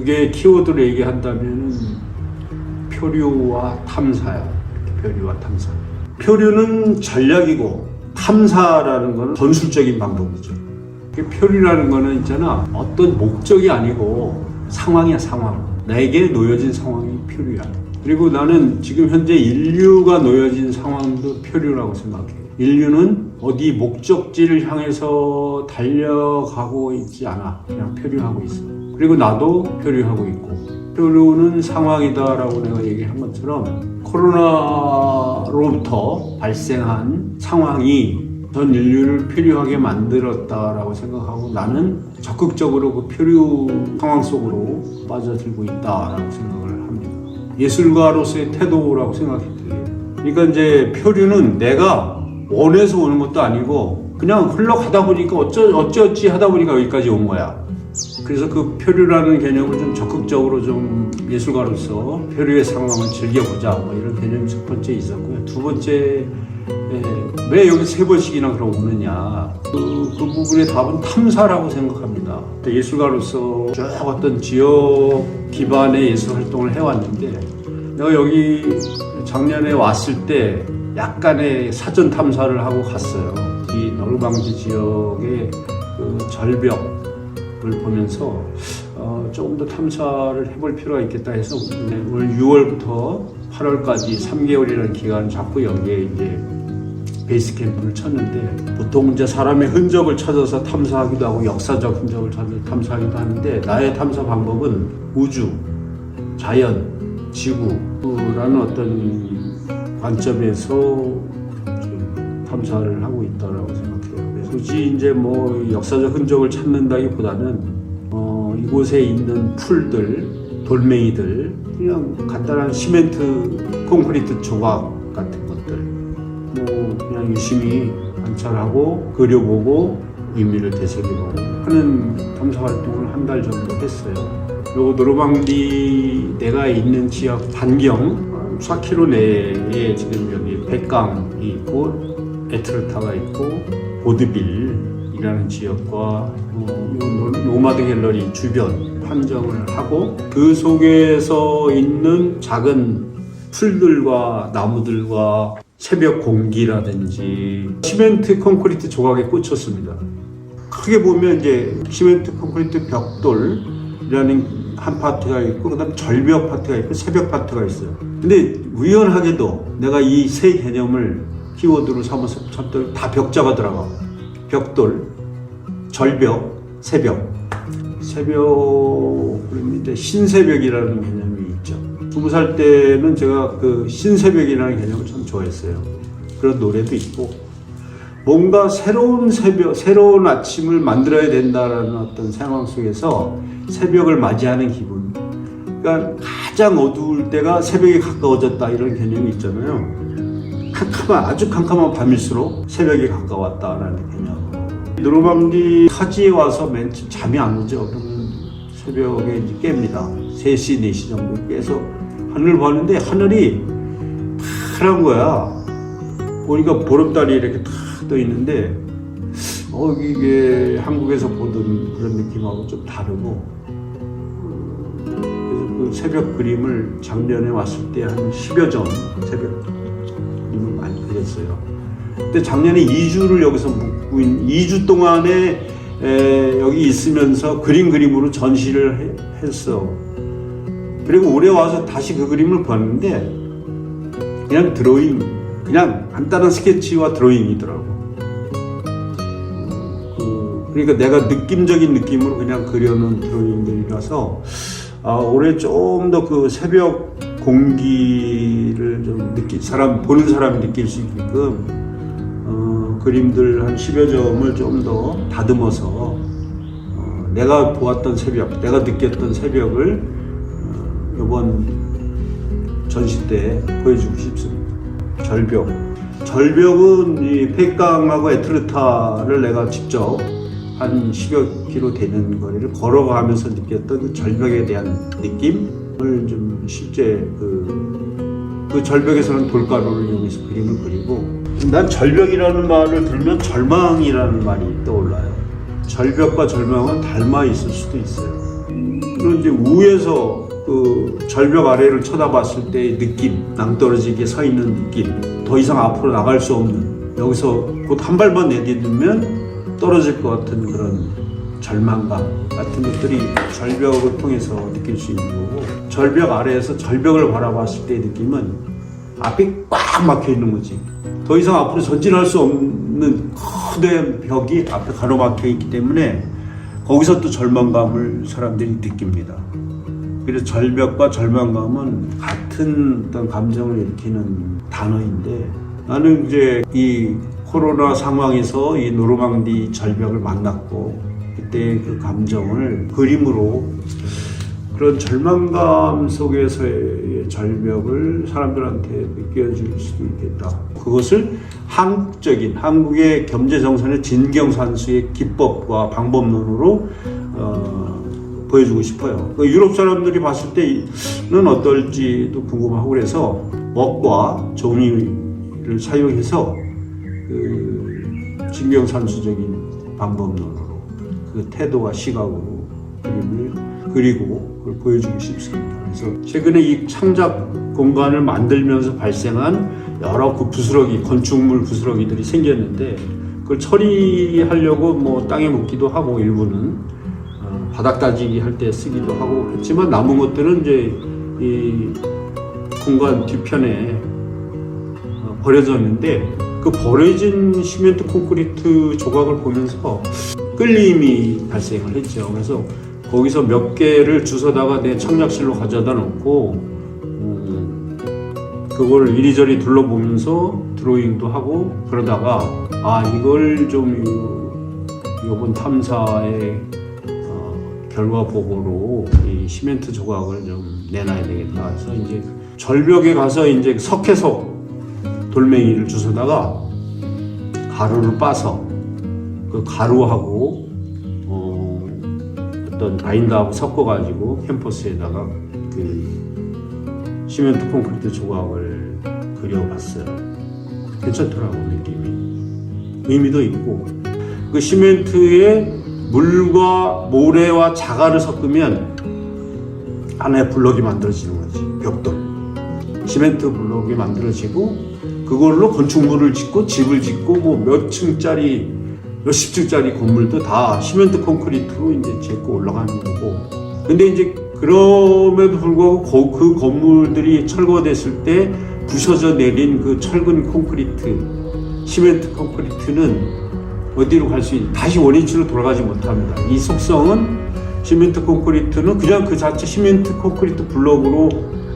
두 개의 키워드로 얘기한다면 표류와 탐사야. 표류와 탐사. 표류는 전략이고 탐사라는 것은 전술적인 방법이죠. 표류라는 거는 있잖아, 어떤 목적이 아니고 상황이야, 상황. 내게 놓여진 상황이 표류야. 그리고 나는 지금 현재 인류가 놓여진 상황도 표류라고 생각해. 인류는 어디 목적지를 향해서 달려가고 있지 않아. 그냥 표류하고 있어. 그리고 나도 표류하고 있고. 표류는 상황이다라고 내가 얘기한 것처럼 코로나로부터 발생한 상황이 전 인류를 표류하게 만들었다라고 생각하고 나는 적극적으로 그 표류 상황 속으로 빠져들고 있다라고 생각을 합니다. 예술가로서의 태도라고 생각했대요. 그러니까 이제 표류는 내가 원해서 오는 것도 아니고 그냥 흘러가다 보니까 어찌어찌 하다 보니까 여기까지 온 거야. 그래서 그 표류라는 개념을 좀 적극적으로 좀 예술가로서 표류의 상황을 즐겨보자, 뭐 이런 개념이 첫 번째 있었고요. 두 번째, 왜 여기 세 번씩이나 그럼 오느냐, 그 부분의 답은 탐사라고 생각합니다. 예술가로서 쭉 어떤 지역 기반의 예술 활동을 해왔는데 내가 여기 작년에 왔을 때 약간의 사전 탐사를 하고 갔어요. 이 노르망디 지역의 그 절벽 보면서 조금 더 탐사를 해볼 필요가 있겠다 해서 올 6월부터 8월까지 3개월이라는 기간을 잡고 여기에 이제 베이스 캠프를 쳤는데, 보통 이제 사람의 흔적을 찾아서 탐사하기도 하고 역사적 흔적을 찾아서 탐사하기도 하는데, 나의 탐사 방법은 우주, 자연, 지구라는 어떤 관점에서 좀 탐사를 하고 있다라고 생각해요. 굳이 이제 뭐 역사적 흔적을 찾는다기보다는 이곳에 있는 풀들, 돌멩이들, 그냥 간단한 시멘트, 콘크리트 조각 같은 것들, 뭐 그냥 유심히 관찰하고 그려보고 의미를 되새겨보고 하는 탐사 활동을 한 달 정도 했어요. 요 노르망디 내가 있는 지역 반경 4km 내에 지금 여기 백강이 있고 에트르타가 있고 보드빌이라는 지역과 노마드 갤러리 주변 판정을 하고, 그 속에서 있는 작은 풀들과 나무들과 새벽 공기라든지 시멘트 콘크리트 조각에 꽂혔습니다. 크게 보면 이제 시멘트 콘크리트 벽돌이라는 한 파트가 있고, 그 다음에 절벽 파트가 있고 새벽 파트가 있어요. 근데 우연하게도 내가 이 세 개념을 키워드로 삼아서 찾더니 다 벽자가 들어가. 벽돌, 절벽, 새벽. 새벽인데 신새벽이라는 개념이 있죠. 20살 때는 제가 그 신새벽이라는 개념을 참 좋아했어요. 그런 노래도 있고, 뭔가 새로운 새벽, 새로운 아침을 만들어야 된다라는 어떤 상황 속에서 새벽을 맞이하는 기분. 그러니까 가장 어두울 때가 새벽에 가까워졌다, 이런 개념이 있잖아요. 아주 캄캄한 밤일수록 새벽에 가까웠다라는 개념. 노르망디 타지에 와서 맨 처음 잠이 안 오죠. 그러면 새벽에 이제 깹니다. 3시, 4시 정도 깨서 하늘을 봤는데 하늘이 파란 거야. 보니까 보름달이 이렇게 탁 떠 있는데, 이게 한국에서 보던 그런 느낌하고 좀 다르고, 그래서 그 새벽 그림을 작년에 왔을 때 한 10여 점 새벽 그림을 많이 그렸어요. 근데 작년에 2주를 여기서 묵고 2주 동안에 여기 있으면서 그림으로 전시를 했어. 그리고 올해 와서 다시 그 그림을 봤는데 그냥 드로잉, 그냥 간단한 스케치와 드로잉이더라고. 그러니까 내가 느낌적인 느낌으로 그냥 그려놓은 드로잉들이라서 올해 좀 더 그 새벽 공기를 좀 보는 사람이 느낄 수 있게끔 그림들 한 10여 점을 좀 더 다듬어서 내가 보았던 새벽, 내가 느꼈던 새벽을 이번 전시 때 보여주고 싶습니다. 절벽은 이 백강하고 에트르타를 내가 직접 한 10여 킬로 되는 거리를 걸어가면서 느꼈던 그 절벽에 대한 느낌을 좀 실제 그 절벽에서는 돌가루를 이용해서 그림을 그리고, 난 절벽이라는 말을 들으면 절망이라는 말이 떠올라요. 절벽과 절망은 닮아 있을 수도 있어요. 그런 이제 우에서 그 절벽 아래를 쳐다봤을 때의 느낌, 낭떠러지게 서 있는 느낌, 더 이상 앞으로 나갈 수 없는, 여기서 곧 한 발만 내딛으면 떨어질 것 같은 그런 절망감 같은 것들이 절벽을 통해서 느낄 수 있는 거고, 절벽 아래에서 절벽을 바라봤을 때의 느낌은 앞이 꽉 막혀 있는 거지. 더 이상 앞으로 전진할 수 없는 거대한 벽이 앞에 가로막혀 있기 때문에 거기서 또 절망감을 사람들이 느낍니다. 그래서 절벽과 절망감은 같은 어떤 감정을 일으키는 단어인데, 나는 이제 이 코로나 상황에서 이 노르망디 절벽을 만났고 그때 그 감정을 그림으로, 그런 절망감 속에서의 절벽을 사람들한테 느껴질 수도 있겠다. 그것을 한국적인, 한국의 경제정선의 진경산수의 기법과 방법론으로 보여주고 싶어요. 유럽 사람들이 봤을 때는 어떨지도 궁금하고, 그래서 먹과 종이를 사용해서 그 진경산수적인 방법론으로 그 태도와 시각으로 그림을 그리고 그걸 보여주고 싶습니다. 그래서 최근에 이 창작 공간을 만들면서 발생한 여러 그 부스러기, 건축물 부스러기들이 생겼는데, 그걸 처리하려고 뭐 땅에 묻기도 하고, 일부는 바닥 다지기 할 때 쓰기도 하고 했지만, 남은 것들은 이제 이 공간 뒤편에 버려졌는데, 그 버려진 시멘트 콘크리트 조각을 보면서 끌림이 발생을 했죠. 그래서 거기서 몇 개를 주워다가 내 창작실로 가져다 놓고 그걸 이리저리 둘러보면서 드로잉도 하고, 그러다가 이걸 좀 이번 탐사의 결과 보고로 이 시멘트 조각을 좀 내놔야 되겠다 해서 이제 절벽에 가서 이제 석회석 돌멩이를 주워다가 가루를 빠서 그 가루하고 어떤 바인더하고 섞어가지고 캠퍼스에다가 그 시멘트 콘크리트 조각을 그려봤어요. 괜찮더라고, 느낌이. 의미도 있고, 그 시멘트에 물과 모래와 자갈을 섞으면 하나의 블럭이 만들어지는 거지. 벽돌, 시멘트 블럭이 만들어지고, 그걸로 건축물을 짓고 집을 짓고 뭐 몇 층짜리, 몇십 층짜리 건물도 다 시멘트 콘크리트로 이제 짓고 올라가는 거고. 근데 이제 그럼에도 불구하고 그 건물들이 철거됐을 때 부서져 내린 그 철근 콘크리트, 시멘트 콘크리트는 어디로 갈 수 다시 원위치로 돌아가지 못합니다. 이 속성은, 시멘트 콘크리트는 그냥 그 자체 시멘트 콘크리트 블럭으로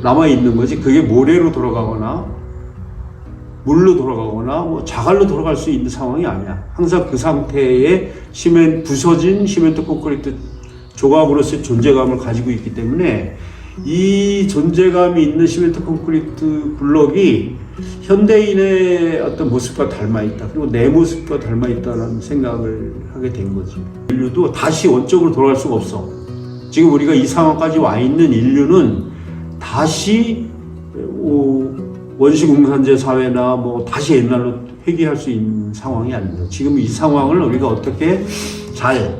남아 있는 거지, 그게 모래로 돌아가거나 물로 돌아가거나 뭐 자갈로 돌아갈 수 있는 상황이 아니야. 항상 그 상태의 부서진 시멘트 콘크리트 조각으로서의 존재감을 가지고 있기 때문에, 이 존재감이 있는 시멘트 콘크리트 블럭이 현대인의 어떤 모습과 닮아 있다, 그리고 내 모습과 닮아 있다는 생각을 하게 된 거지. 인류도 다시 원적으로 돌아갈 수가 없어. 지금 우리가 이 상황까지 와 있는 인류는 다시 원시공산제 사회나 뭐 다시 옛날로 회귀할 수 있는 상황이 아닙니다. 지금 이 상황을 우리가 어떻게 잘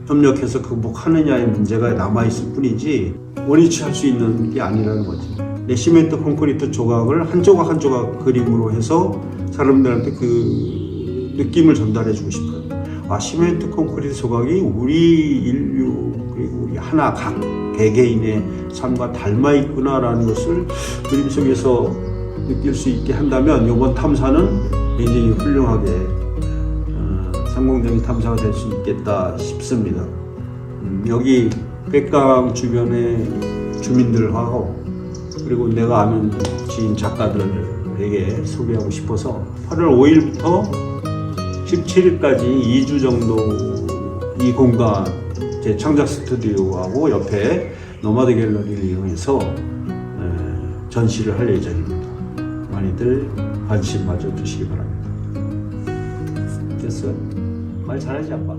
협력해서 극복하느냐의 문제가 남아있을 뿐이지, 원위치할 수 있는 게 아니라는 거지. 내 시멘트 콘크리트 조각을 한 조각 한 조각 그림으로 해서 사람들한테 그 느낌을 전달해 주고 싶어요. 시멘트 콘크리트 조각이 우리 인류, 그리고 우리 하나 각 개개인의 삶과 닮아 있구나라는 것을 그림 속에서 느낄 수 있게 한다면, 이번 탐사는 굉장히 훌륭하게 성공적인 탐사가 될 수 있겠다 싶습니다. 여기 백강 주변의 주민들하고, 그리고 내가 아는 지인 작가들에게 소개하고 싶어서 8월 5일부터 17일까지 2주 정도 이 공간, 제 창작 스튜디오하고 옆에 노마드 갤러리를 이용해서 전시를 할 예정입니다. 많이들 관심 가져주시기 바랍니다. 됐어요? 말 잘하지, 아빠?